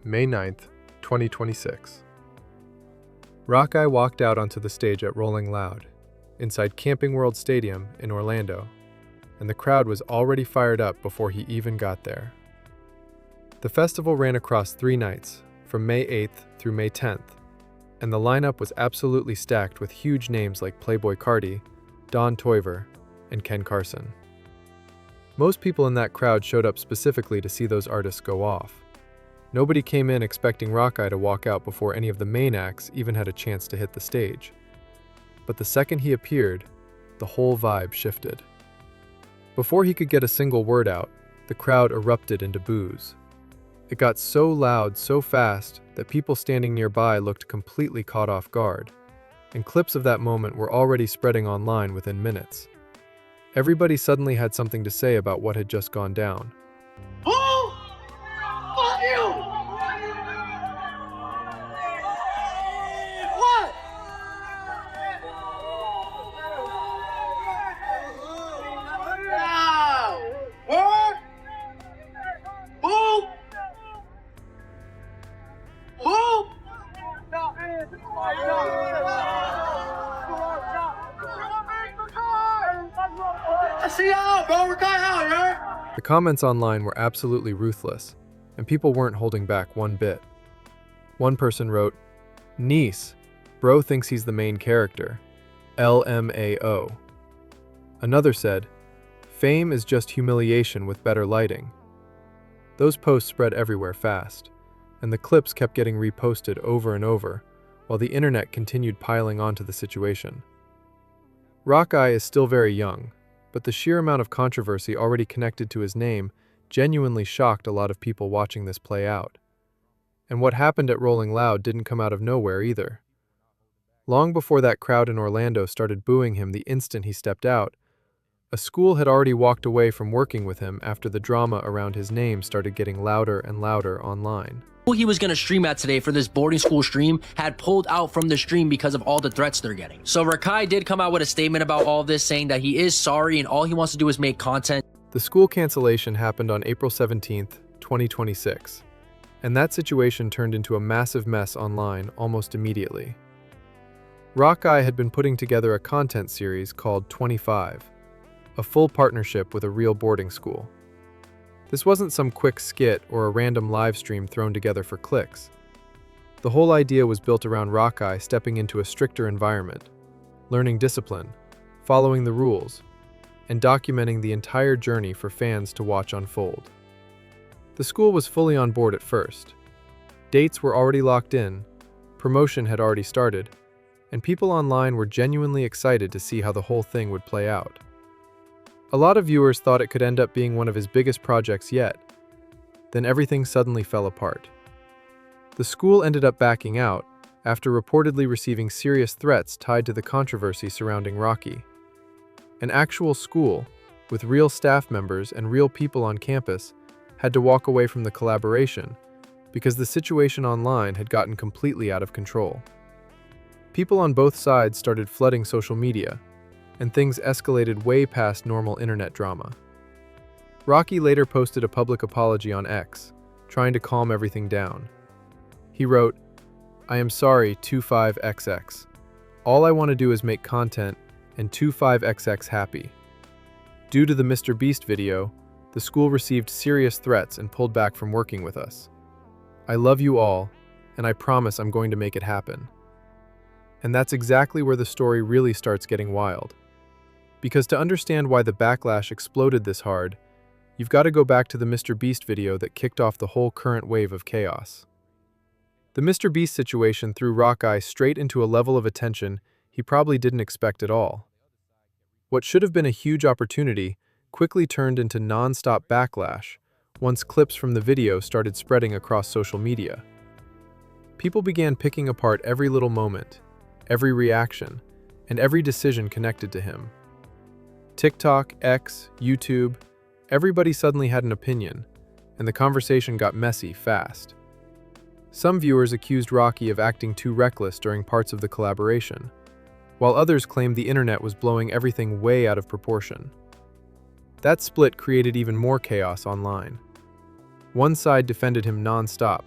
May 9th, 2026. Rakai walked out onto the stage at Rolling Loud, inside Camping World Stadium in Orlando, and the crowd was already fired up before he even got there. The festival ran across 3 nights, from May 8th through May 10th, and the lineup was absolutely stacked with huge names like Playboi Carti, Don Toiver, and Ken Carson. Most people in that crowd showed up specifically to see those artists go off. Nobody came in expecting Rakai to walk out before any of the main acts even had a chance to hit the stage. But the second he appeared, the whole vibe shifted. Before he could get a single word out, the crowd erupted into boos. It got so loud so fast that people standing nearby looked completely caught off guard, and clips of that moment were already spreading online within minutes. Everybody suddenly had something to say about what had just gone down. Fuck you! What? Now! What? Who? Who? I see y'all, bro. Rakai out, yeah? The comments online were absolutely ruthless, and people weren't holding back one bit. One person wrote, "Niece, bro thinks he's the main character. LMAO." Another said, "Fame is just humiliation with better lighting." Those posts spread everywhere fast, and the clips kept getting reposted over and over, while the internet continued piling onto the situation. Rakai is still very young, but the sheer amount of controversy already connected to his name genuinely shocked a lot of people watching this play out. And what happened at Rolling Loud didn't come out of nowhere either. Long before that crowd in Orlando started booing him the instant he stepped out, a school had already walked away from working with him after the drama around his name started getting louder and louder online. Who he was going to stream at today for this boarding school stream had pulled out from the stream because of all the threats they're getting. So Rakai did come out with a statement about all this, saying that he is sorry and all he wants to do is make content. The school cancellation happened on April 17th, 2026, and that situation turned into a massive mess online almost immediately. Rakai had been putting together a content series called 25, a full partnership with a real boarding school. This wasn't some quick skit or a random live stream thrown together for clicks. The whole idea was built around Rakai stepping into a stricter environment, learning discipline, following the rules, and documenting the entire journey for fans to watch unfold. The school was fully on board at first. Dates were already locked in, promotion had already started, and people online were genuinely excited to see how the whole thing would play out. A lot of viewers thought it could end up being one of his biggest projects yet. Then everything suddenly fell apart. The school ended up backing out after reportedly receiving serious threats tied to the controversy surrounding Rocky. An actual school, with real staff members and real people on campus, had to walk away from the collaboration because the situation online had gotten completely out of control. People on both sides started flooding social media, and things escalated way past normal internet drama. Rocky later posted a public apology on X, trying to calm everything down. He wrote, "I am sorry 25XX. All I want to do is make content and 25XX happy. Due to the Mr. Beast video, the school received serious threats and pulled back from working with us. I love you all, and I promise I'm going to make it happen." And that's exactly where the story really starts getting wild. Because to understand why the backlash exploded this hard, you've got to go back to the Mr. Beast video that kicked off the whole current wave of chaos. The Mr. Beast situation threw Rakai straight into a level of attention he probably didn't expect at all. What should have been a huge opportunity quickly turned into non-stop backlash once clips from the video started spreading across social media. People began picking apart every little moment, every reaction, and every decision connected to him. TikTok, X, YouTube, everybody suddenly had an opinion, and the conversation got messy fast. Some viewers accused Rocky of acting too reckless during parts of the collaboration, while others claimed the internet was blowing everything way out of proportion. That split created even more chaos online. One side defended him non-stop,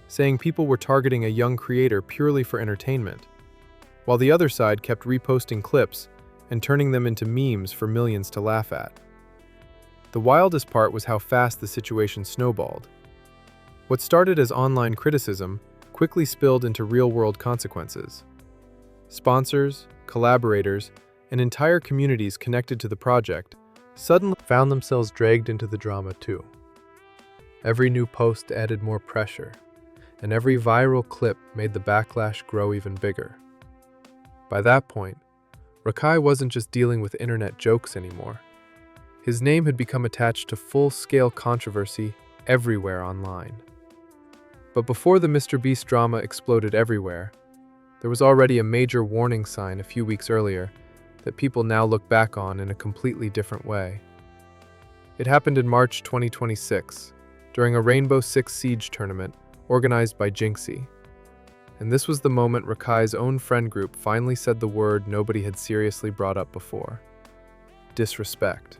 saying people were targeting a young creator purely for entertainment, while the other side kept reposting clips and turning them into memes for millions to laugh at. The wildest part was how fast the situation snowballed. What started as online criticism quickly spilled into real-world consequences. Sponsors, collaborators, and entire communities connected to the project suddenly found themselves dragged into the drama too. Every new post added more pressure, and every viral clip made the backlash grow even bigger. By that point, Rakai wasn't just dealing with internet jokes anymore. His name had become attached to full-scale controversy everywhere online. But before the MrBeast drama exploded everywhere, there was already a major warning sign a few weeks earlier that people now look back on in a completely different way. It happened in March 2026, during a Rainbow Six Siege tournament organized by Jinxie. And this was the moment Rakai's own friend group finally said the word nobody had seriously brought up before: disrespect.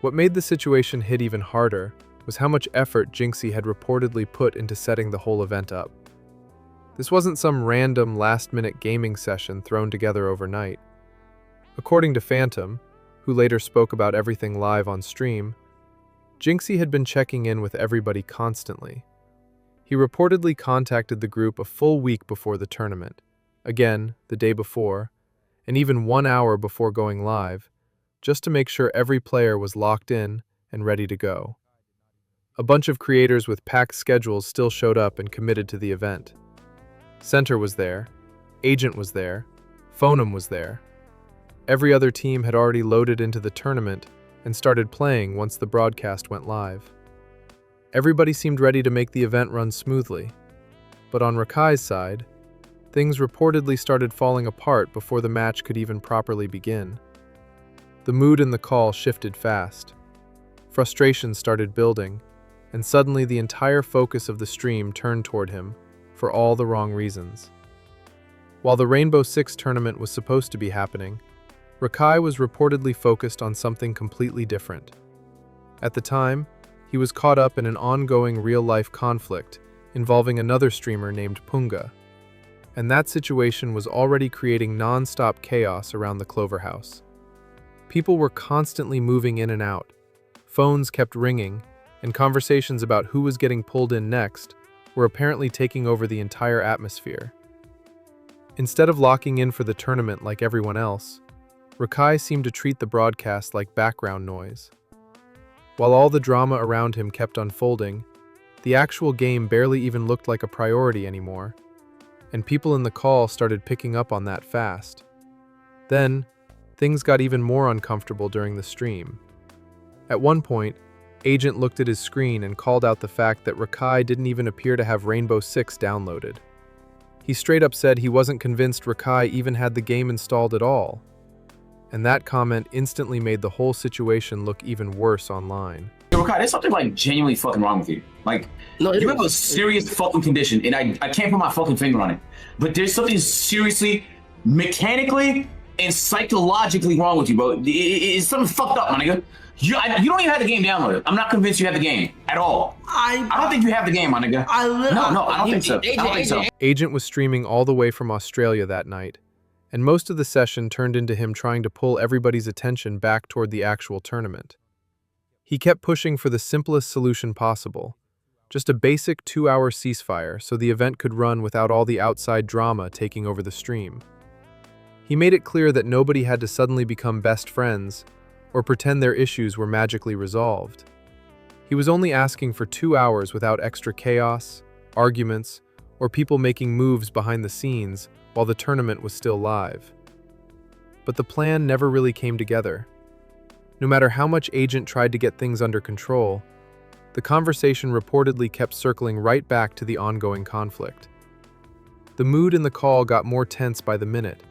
What made the situation hit even harder was how much effort Jinxie had reportedly put into setting the whole event up. This wasn't some random last-minute gaming session thrown together overnight. According to Phantom, who later spoke about everything live on stream, Jinxie had been checking in with everybody constantly. He reportedly contacted the group a full week before the tournament, again the day before, and even 1 hour before going live, just to make sure every player was locked in and ready to go. A bunch of creators with packed schedules still showed up and committed to the event. Center was there, Agent was there, Phonem was there. Every other team had already loaded into the tournament and started playing once the broadcast went live. Everybody seemed ready to make the event run smoothly, but on Rakai's side, things reportedly started falling apart before the match could even properly begin. The mood in the call shifted fast. Frustration started building, and suddenly the entire focus of the stream turned toward him for all the wrong reasons. While the Rainbow Six tournament was supposed to be happening, Rakai was reportedly focused on something completely different. At the time, he was caught up in an ongoing real-life conflict involving another streamer named Punga, and that situation was already creating non-stop chaos around the Clover House. People were constantly moving in and out, phones kept ringing, and conversations about who was getting pulled in next were apparently taking over the entire atmosphere. Instead of locking in for the tournament like everyone else, Rakai seemed to treat the broadcast like background noise. While all the drama around him kept unfolding, the actual game barely even looked like a priority anymore, and people in the call started picking up on that fast. Then, things got even more uncomfortable during the stream. At one point, Agent looked at his screen and called out the fact that Rakai didn't even appear to have Rainbow Six downloaded. He straight up said he wasn't convinced Rakai even had the game installed at all. And that comment instantly made the whole situation look even worse online. Yo, Rakai, there's something like genuinely fucking wrong with you. Like, No, you have a serious fucking condition, and I can't put my fucking finger on it. But there's something seriously, mechanically, and psychologically wrong with you, bro. It's something fucked up, my nigga. You don't even have the game downloaded. I'm not convinced you have the game at all. I don't think you have the game, my nigga. No, I don't think so. I don't think so. Agent was streaming all the way from Australia that night, and most of the session turned into him trying to pull everybody's attention back toward the actual tournament. He kept pushing for the simplest solution possible, just a basic 2-hour ceasefire so the event could run without all the outside drama taking over the stream. He made it clear that nobody had to suddenly become best friends or pretend their issues were magically resolved. He was only asking for 2 hours without extra chaos, arguments, or people making moves behind the scenes while the tournament was still live. But the plan never really came together. No matter how much Agent tried to get things under control, the conversation reportedly kept circling right back to the ongoing conflict. The mood in the call got more tense by the minute,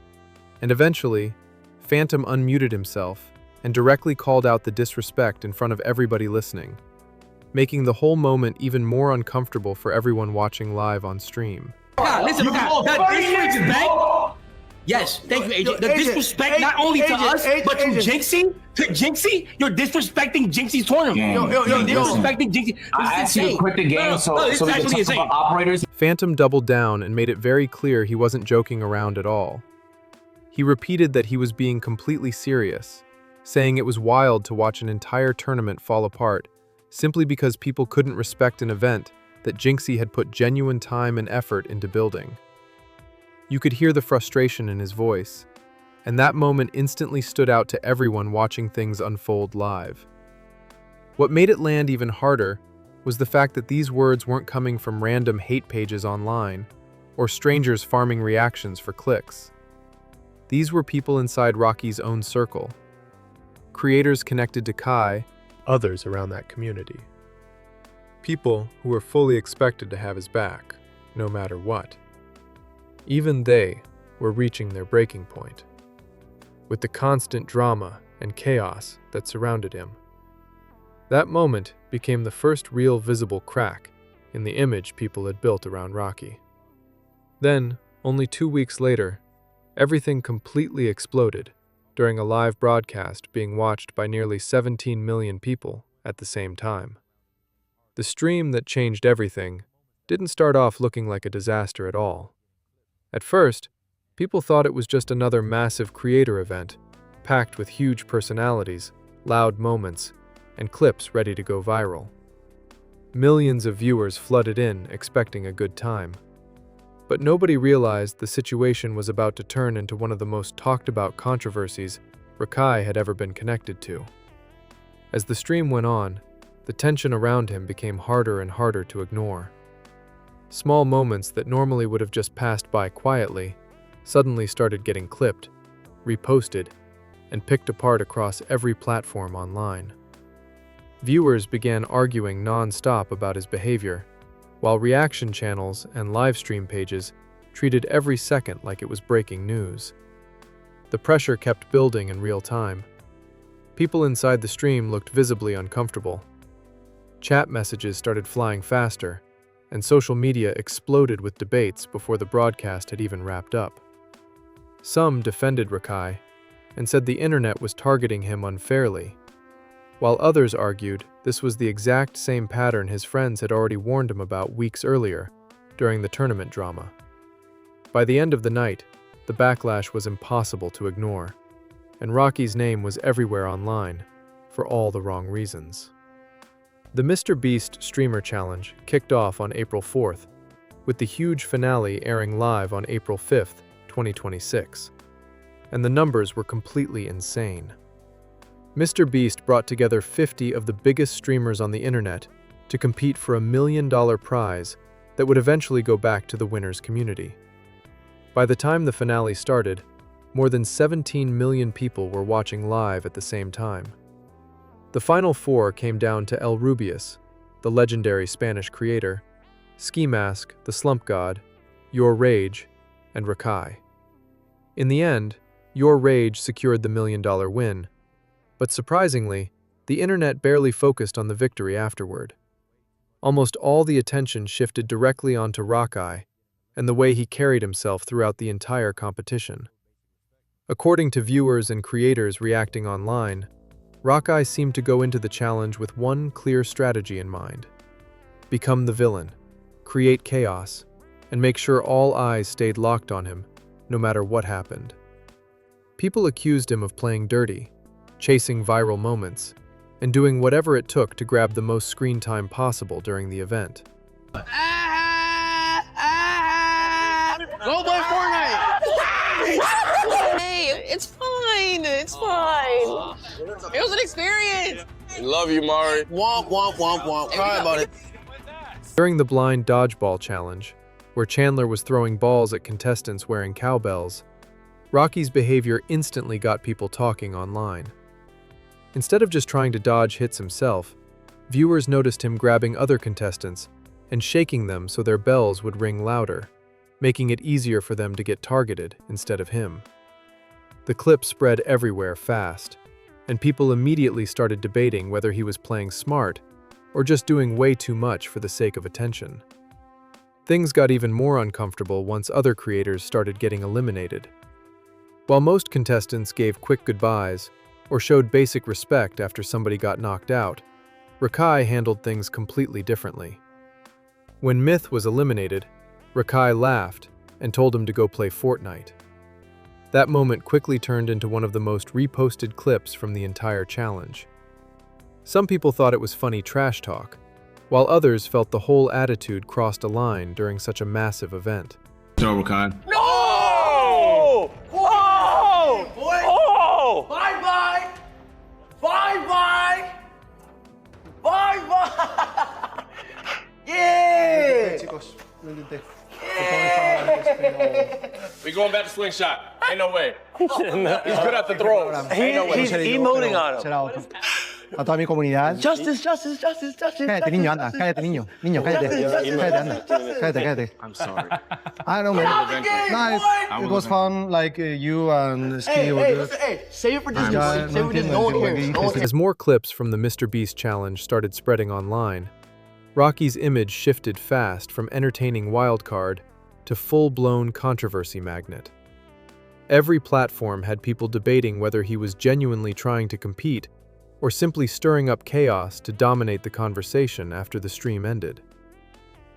and eventually, Phantom unmuted himself and directly called out the disrespect in front of everybody listening, making the whole moment even more uncomfortable for everyone watching live on stream. Listen, You called 30 niggas, bro. Yes, thank you, AJ. The AJ, disrespect not only to AJ, us, AJ, but to AJ. Jinxie, you're disrespecting Jinxie's tournament. Yo, You're disrespecting Jinxie. I asked you to quit the game so we can talk about operators. Phantom doubled down and made it very clear he wasn't joking around at all. He repeated that he was being completely serious, saying it was wild to watch an entire tournament fall apart simply because people couldn't respect an event that Jinxie had put genuine time and effort into building. You could hear the frustration in his voice, and that moment instantly stood out to everyone watching things unfold live. What made it land even harder was the fact that these words weren't coming from random hate pages online or strangers farming reactions for clicks. These were people inside Rocky's own circle, creators connected to Kai, others around that community. People who were fully expected to have his back, no matter what. Even they were reaching their breaking point, with the constant drama and chaos that surrounded him. That moment became the first real visible crack in the image people had built around Rocky. Then, only 2 weeks later, everything completely exploded during a live broadcast being watched by nearly 17 million people at the same time. The stream that changed everything didn't start off looking like a disaster at all. At first, people thought it was just another massive creator event, packed with huge personalities, loud moments, and clips ready to go viral. Millions of viewers flooded in, expecting a good time. But nobody realized the situation was about to turn into one of the most talked-about controversies Rakai had ever been connected to. As the stream went on, the tension around him became harder and harder to ignore. Small moments that normally would have just passed by quietly suddenly started getting clipped, reposted, and picked apart across every platform online. Viewers began arguing non-stop about his behavior, while reaction channels and live stream pages treated every second like it was breaking news. The pressure kept building in real time. People inside the stream looked visibly uncomfortable. Chat messages started flying faster, and social media exploded with debates before the broadcast had even wrapped up. Some defended Rakai and said the internet was targeting him unfairly, while others argued this was the exact same pattern his friends had already warned him about weeks earlier during the tournament drama. By the end of the night, the backlash was impossible to ignore, and Rocky's name was everywhere online for all the wrong reasons. The Mr. Beast Streamer Challenge kicked off on April 4th, with the huge finale airing live on April 5th, 2026. And the numbers were completely insane. Mr. Beast brought together 50 of the biggest streamers on the internet to compete for a $1 million prize that would eventually go back to the winner's community. By the time the finale started, more than 17 million people were watching live at the same time. The final four came down to El Rubius, the legendary Spanish creator, Ski Mask, the Slump God, Your Rage, and Rakai. In the end, Your Rage secured the $1 million win, but surprisingly, the internet barely focused on the victory afterward. Almost all the attention shifted directly onto Rakai and the way he carried himself throughout the entire competition. According to viewers and creators reacting online, Rakai seemed to go into the challenge with one clear strategy in mind: become the villain, create chaos, and make sure all eyes stayed locked on him, no matter what happened. People accused him of playing dirty, chasing viral moments, and doing whatever it took to grab the most screen time possible during the event. Go play Fortnite! Hey, it's fine. It's fine. It was an experience. Love you, Mari. Womp, womp, womp, womp. Cry about it. During the blind dodgeball challenge, where Chandler was throwing balls at contestants wearing cowbells, Rocky's behavior instantly got people talking online. Instead of just trying to dodge hits himself, viewers noticed him grabbing other contestants and shaking them so their bells would ring louder, making it easier for them to get targeted instead of him. The clip spread everywhere fast, and people immediately started debating whether he was playing smart or just doing way too much for the sake of attention. Things got even more uncomfortable once other creators started getting eliminated. While most contestants gave quick goodbyes or showed basic respect after somebody got knocked out, Rakai handled things completely differently. When Myth was eliminated, Rakai laughed and told him to go play Fortnite. That moment quickly turned into one of the most reposted clips from the entire challenge. Some people thought it was funny trash talk, while others felt the whole attitude crossed a line during such a massive event. So, Rakai. No! Oh! Oh! Bye-bye! Bye-bye! Bye-bye! Yeah! Chicos, lo intenté. We going back to slingshot. Ain't no way. He's good at the throws. Ain't no way. He's emoting on him. Será otro. A toda mi comunidad. Justice, justice, justice, justice. Cállate, niño, anda. Cállate, niño. Niño, cállate. Cállate, anda. Cállate, cállate. I'm sorry. I don't know. No, it was fun, like you and Ski were good. Hey, save it for Disney. Ya, Save it for Disney. No one cares. No one cares. As more clips from the Mr. Beast challenge started spreading online, Rocky's image shifted fast from entertaining wildcard to full-blown controversy magnet. Every platform had people debating whether he was genuinely trying to compete or simply stirring up chaos to dominate the conversation after the stream ended.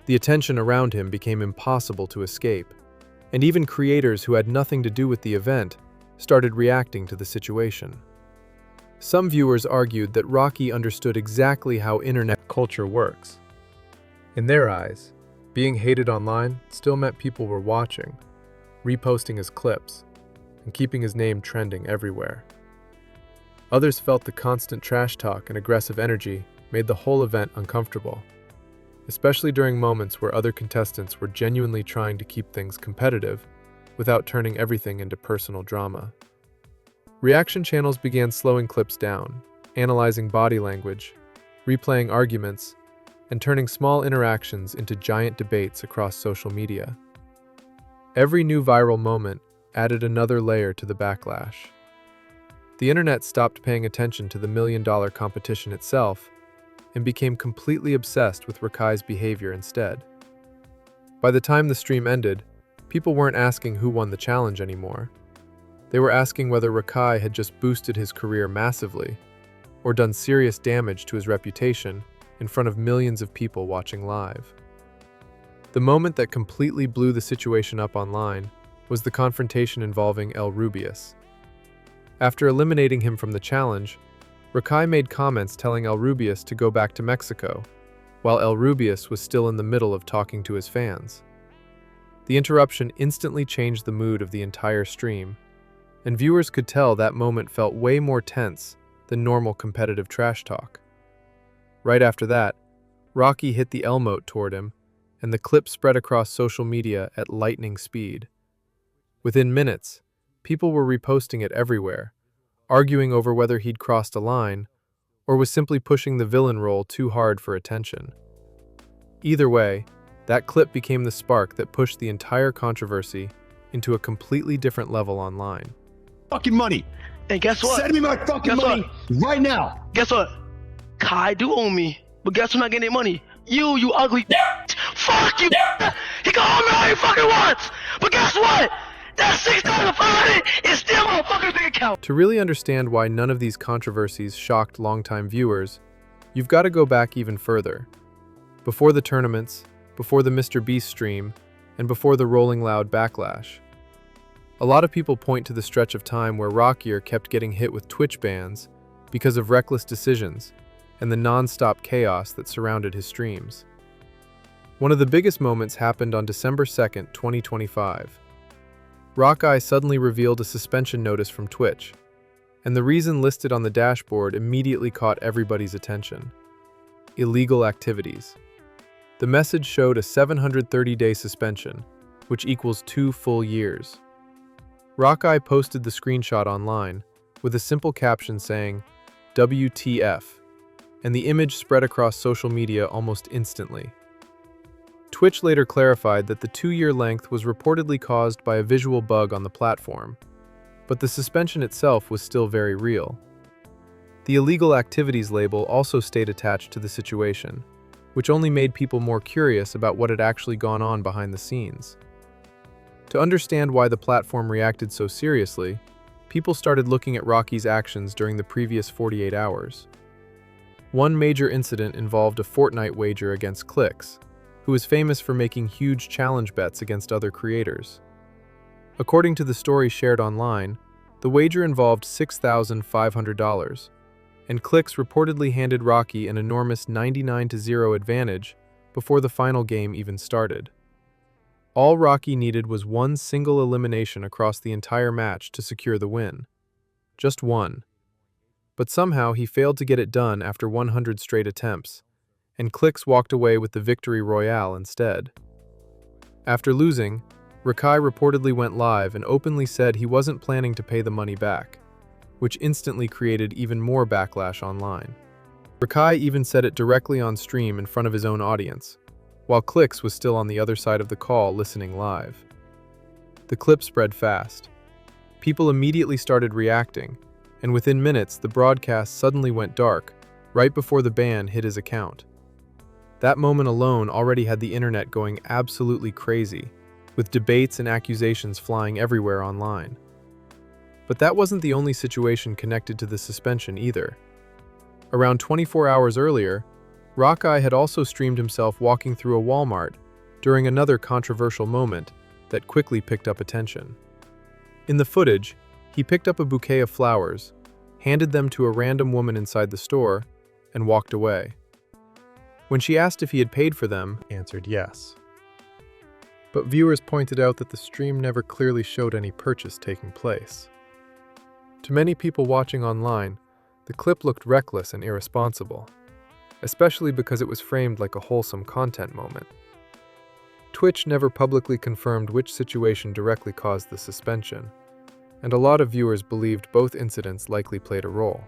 The attention around him became impossible to escape, and even creators who had nothing to do with the event started reacting to the situation. Some viewers argued that Rocky understood exactly how internet culture works. In their eyes, being hated online still meant people were watching, reposting his clips, and keeping his name trending everywhere. Others felt the constant trash talk and aggressive energy made the whole event uncomfortable, especially during moments where other contestants were genuinely trying to keep things competitive without turning everything into personal drama. Reaction channels began slowing clips down, analyzing body language, replaying arguments, and turning small interactions into giant debates across social media. Every new viral moment added another layer to the backlash. The internet stopped paying attention to the million-dollar competition itself and became completely obsessed with Rakai's behavior instead. By the time the stream ended, people weren't asking who won the challenge anymore. They were asking whether Rakai had just boosted his career massively or done serious damage to his reputation in front of millions of people watching live. The moment that completely blew the situation up online was the confrontation involving El Rubius. After eliminating him from the challenge, Rakai made comments telling El Rubius to go back to Mexico, while El Rubius was still in the middle of talking to his fans. The interruption instantly changed the mood of the entire stream, and viewers could tell that moment felt way more tense than normal competitive trash talk. Right after that, Rocky hit the L-mote toward him, and the clip spread across social media at lightning speed. Within minutes, people were reposting it everywhere, arguing over whether he'd crossed a line or was simply pushing the villain role too hard for attention. Either way, that clip became the spark that pushed the entire controversy into a completely different level online. Fucking money. And guess what? Send me my fucking Guess money right now. Guess what? Kai do owe me, but guess who's not getting money? You ugly. Fuck you. He can owe me all he fucking wants, but guess what? That $6,500 is still my fucking bank account. To really understand why none of these controversies shocked longtime viewers, you've got to go back even further. Before the tournaments, before the Mr. Beast stream, and before the Rolling Loud backlash. A lot of people point to the stretch of time where Rocky kept getting hit with Twitch bans because of reckless decisions and the non-stop chaos that surrounded his streams. One of the biggest moments happened on December 2nd, 2025. Rakai suddenly revealed a suspension notice from Twitch, and the reason listed on the dashboard immediately caught everybody's attention: illegal activities. The message showed a 730-day suspension, which equals 2 full years. Rakai posted the screenshot online with a simple caption saying, "WTF," and the image spread across social media almost instantly. Twitch later clarified that the 2-year length was reportedly caused by a visual bug on the platform, but the suspension itself was still very real. The illegal activities label also stayed attached to the situation, which only made people more curious about what had actually gone on behind the scenes. To understand why the platform reacted so seriously, people started looking at Rocky's actions during the previous 48 hours. One major incident involved a Fortnite wager against Clix, who is famous for making huge challenge bets against other creators. According to the story shared online, the wager involved $6,500, and Clix reportedly handed Rocky an enormous 99-0 advantage before the final game even started. All Rocky needed was one single elimination across the entire match to secure the win. Just one. But somehow he failed to get it done after 100 straight attempts, and Clix walked away with the victory royale instead. After losing, Rakai reportedly went live and openly said he wasn't planning to pay the money back, which instantly created even more backlash online. Rakai even said it directly on stream in front of his own audience, while Clix was still on the other side of the call listening live. The clip spread fast. People immediately started reacting, and within minutes the broadcast suddenly went dark, right before the ban hit his account. That moment alone already had the internet going absolutely crazy, with debates and accusations flying everywhere online. But that wasn't the only situation connected to the suspension either. Around 24 hours earlier, Rakai had also streamed himself walking through a Walmart during another controversial moment that quickly picked up attention. In the footage, he picked up a bouquet of flowers, handed them to a random woman inside the store, and walked away. When she asked if he had paid for them, he answered yes. But viewers pointed out that the stream never clearly showed any purchase taking place. To many people watching online, the clip looked reckless and irresponsible, especially because it was framed like a wholesome content moment. Twitch never publicly confirmed which situation directly caused the suspension, and a lot of viewers believed both incidents likely played a role.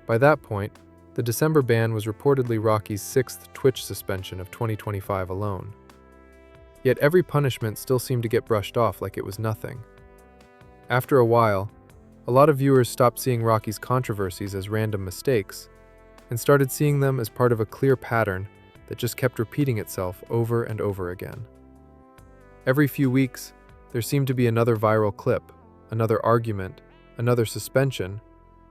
By that point, the December ban was reportedly Rocky's 6th Twitch suspension of 2025 alone. Yet every punishment still seemed to get brushed off like it was nothing. After a while, a lot of viewers stopped seeing Rocky's controversies as random mistakes and started seeing them as part of a clear pattern that just kept repeating itself over and over again. Every few weeks, there seemed to be another viral clip, another argument, another suspension,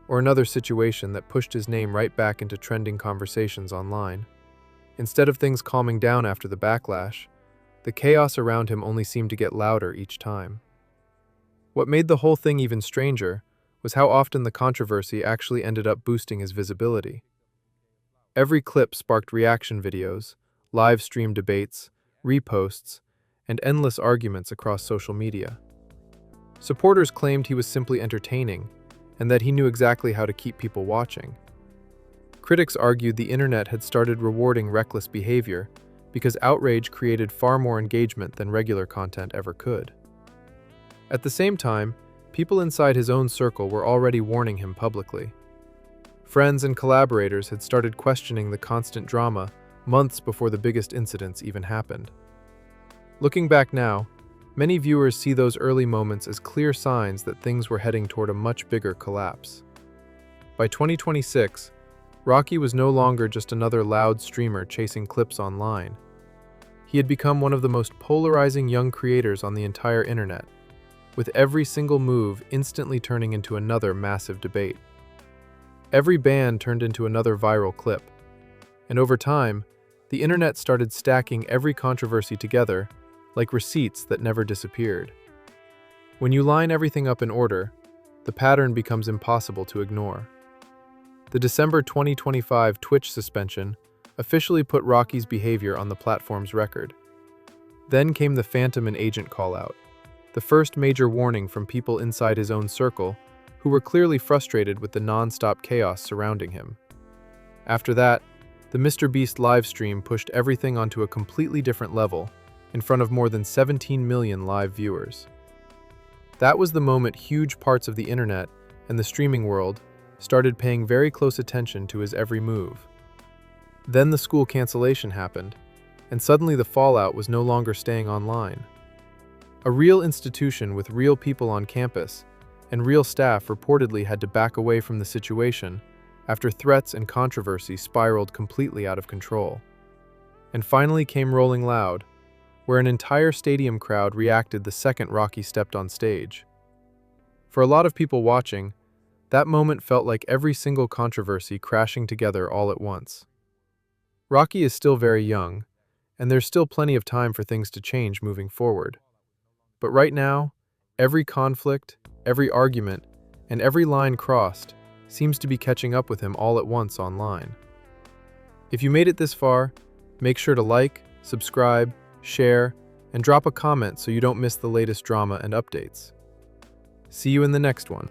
or another situation that pushed his name right back into trending conversations online. Instead of things calming down after the backlash, the chaos around him only seemed to get louder each time. What made the whole thing even stranger was how often the controversy actually ended up boosting his visibility. Every clip sparked reaction videos, live stream debates, reposts, and endless arguments across social media. Supporters claimed he was simply entertaining, and that he knew exactly how to keep people watching. Critics argued the internet had started rewarding reckless behavior because outrage created far more engagement than regular content ever could. At the same time, people inside his own circle were already warning him publicly. Friends and collaborators had started questioning the constant drama months before the biggest incidents even happened. Looking back now, many viewers see those early moments as clear signs that things were heading toward a much bigger collapse. By 2026, Rocky was no longer just another loud streamer chasing clips online. He had become one of the most polarizing young creators on the entire internet, with every single move instantly turning into another massive debate. Every ban turned into another viral clip, and over time, the internet started stacking every controversy together like receipts that never disappeared. When you line everything up in order, the pattern becomes impossible to ignore. The December 2025 Twitch suspension officially put Rocky's behavior on the platform's record. Then came the Phantom and Agent callout, the first major warning from people inside his own circle who were clearly frustrated with the non-stop chaos surrounding him. After that, the MrBeast livestream pushed everything onto a completely different level in front of more than 17 million live viewers. That was the moment huge parts of the internet and the streaming world started paying very close attention to his every move. Then the school cancellation happened, and suddenly the fallout was no longer staying online. A real institution with real people on campus and real staff reportedly had to back away from the situation after threats and controversy spiraled completely out of control. And finally came Rolling Loud, where an entire stadium crowd reacted the second Rocky stepped on stage. For a lot of people watching, that moment felt like every single controversy crashing together all at once. Rocky is still very young, and there's still plenty of time for things to change moving forward. But right now, every conflict, every argument, and every line crossed seems to be catching up with him all at once online. If you made it this far, make sure to like, subscribe, share, and drop a comment so you don't miss the latest drama and updates. See you in the next one.